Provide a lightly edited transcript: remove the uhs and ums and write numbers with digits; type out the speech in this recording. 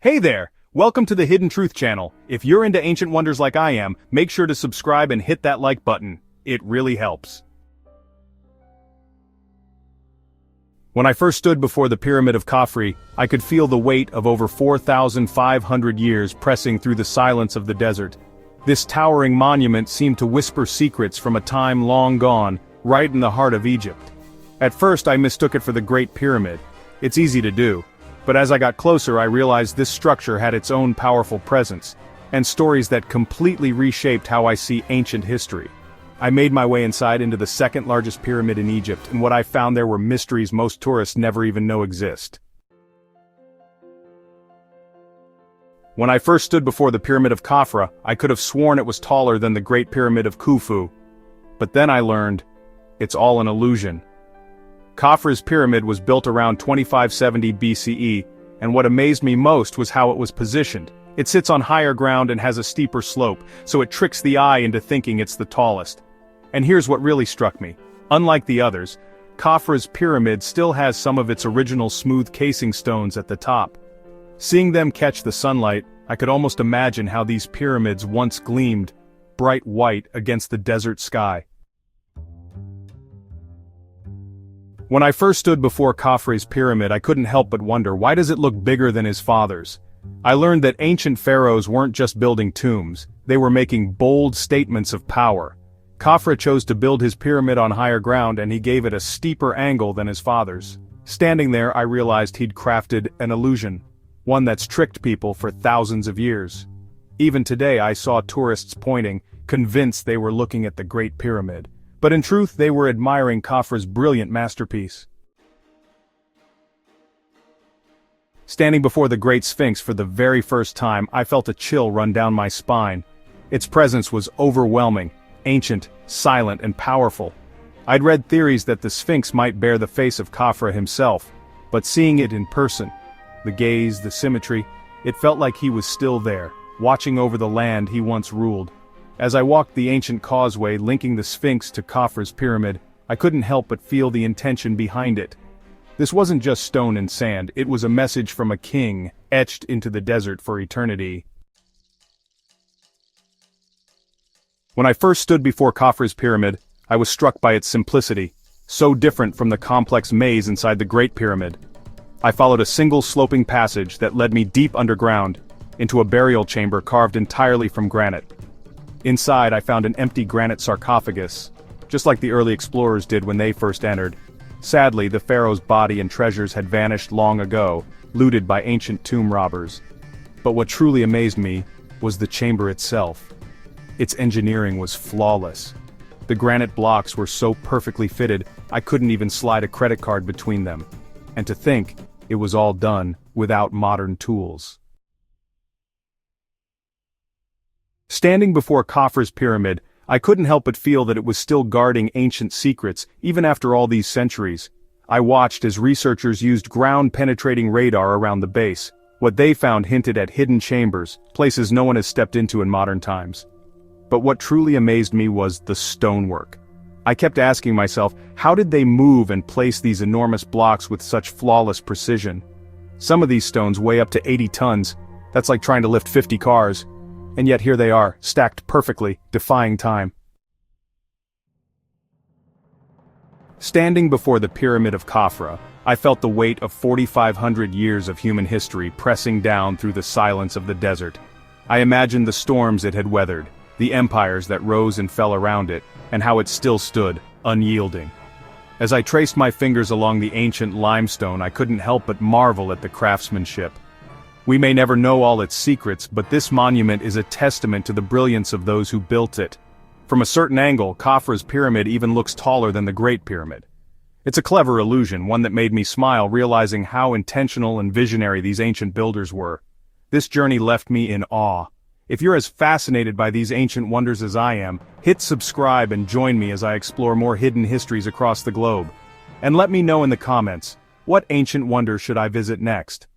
Hey there! Welcome to the Hidden Truth channel. If you're into ancient wonders like I am, make sure to subscribe and hit that like button. It really helps. When I first stood before the Pyramid of Khafre, I could feel the weight of over 4,500 years pressing through the silence of the desert. This towering monument seemed to whisper secrets from a time long gone, right in the heart of Egypt. At first I mistook it for the Great Pyramid. It's easy to do. But as I got closer I realized this structure had its own powerful presence, and stories that completely reshaped how I see ancient history. I made my way inside into the second largest pyramid in Egypt, and what I found there were mysteries most tourists never even know exist. When I first stood before the Pyramid of Khafre, I could have sworn it was taller than the Great Pyramid of Khufu. But then I learned, it's all an illusion. Khafre's pyramid was built around 2570 BCE, and what amazed me most was how it was positioned. It sits on higher ground and has a steeper slope, so it tricks the eye into thinking it's the tallest. And here's what really struck me. Unlike the others, Khafre's pyramid still has some of its original smooth casing stones at the top. Seeing them catch the sunlight, I could almost imagine how these pyramids once gleamed, bright white against the desert sky. When I first stood before Khafre's pyramid, I couldn't help but wonder, why does it look bigger than his father's? I learned that ancient pharaohs weren't just building tombs, they were making bold statements of power. Khafre chose to build his pyramid on higher ground, and he gave it a steeper angle than his father's. Standing there, I realized he'd crafted an illusion, one that's tricked people for thousands of years. Even today I saw tourists pointing, convinced they were looking at the Great Pyramid. But in truth they were admiring Khafre's brilliant masterpiece. Standing before the Great Sphinx for the very first time, I felt a chill run down my spine. Its presence was overwhelming, ancient, silent, and powerful. I'd read theories that the Sphinx might bear the face of Khafre himself, but seeing it in person, the gaze, the symmetry, it felt like he was still there, watching over the land he once ruled. As I walked the ancient causeway linking the Sphinx to Khafre's pyramid, I couldn't help but feel the intention behind it. This wasn't just stone and sand, it was a message from a king, etched into the desert for eternity. When I first stood before Khafre's pyramid, I was struck by its simplicity, so different from the complex maze inside the Great Pyramid. I followed a single sloping passage that led me deep underground, into a burial chamber carved entirely from granite. Inside I found an empty granite sarcophagus, just like the early explorers did when they first entered. Sadly, the pharaoh's body and treasures had vanished long ago, looted by ancient tomb robbers. But what truly amazed me was the chamber itself. Its engineering was flawless. The granite blocks were so perfectly fitted, I couldn't even slide a credit card between them. And to think, it was all done without modern tools. Standing before Khafre's pyramid, I couldn't help but feel that it was still guarding ancient secrets, even after all these centuries. I watched as researchers used ground-penetrating radar around the base. What they found hinted at hidden chambers, places no one has stepped into in modern times. But what truly amazed me was the stonework. I kept asking myself, how did they move and place these enormous blocks with such flawless precision? Some of these stones weigh up to 80 tons. That's like trying to lift 50 cars. And yet here they are, stacked perfectly, defying time. Standing before the Pyramid of Khafre, I felt the weight of 4,500 years of human history pressing down through the silence of the desert. I imagined the storms it had weathered, the empires that rose and fell around it, and how it still stood, unyielding. As I traced my fingers along the ancient limestone, I couldn't help but marvel at the craftsmanship. We may never know all its secrets, but this monument is a testament to the brilliance of those who built it. From a certain angle, Khafre's pyramid even looks taller than the Great Pyramid. It's a clever illusion, one that made me smile realizing how intentional and visionary these ancient builders were. This journey left me in awe. If you're as fascinated by these ancient wonders as I am, hit subscribe and join me as I explore more hidden histories across the globe. And let me know in the comments, what ancient wonder should I visit next?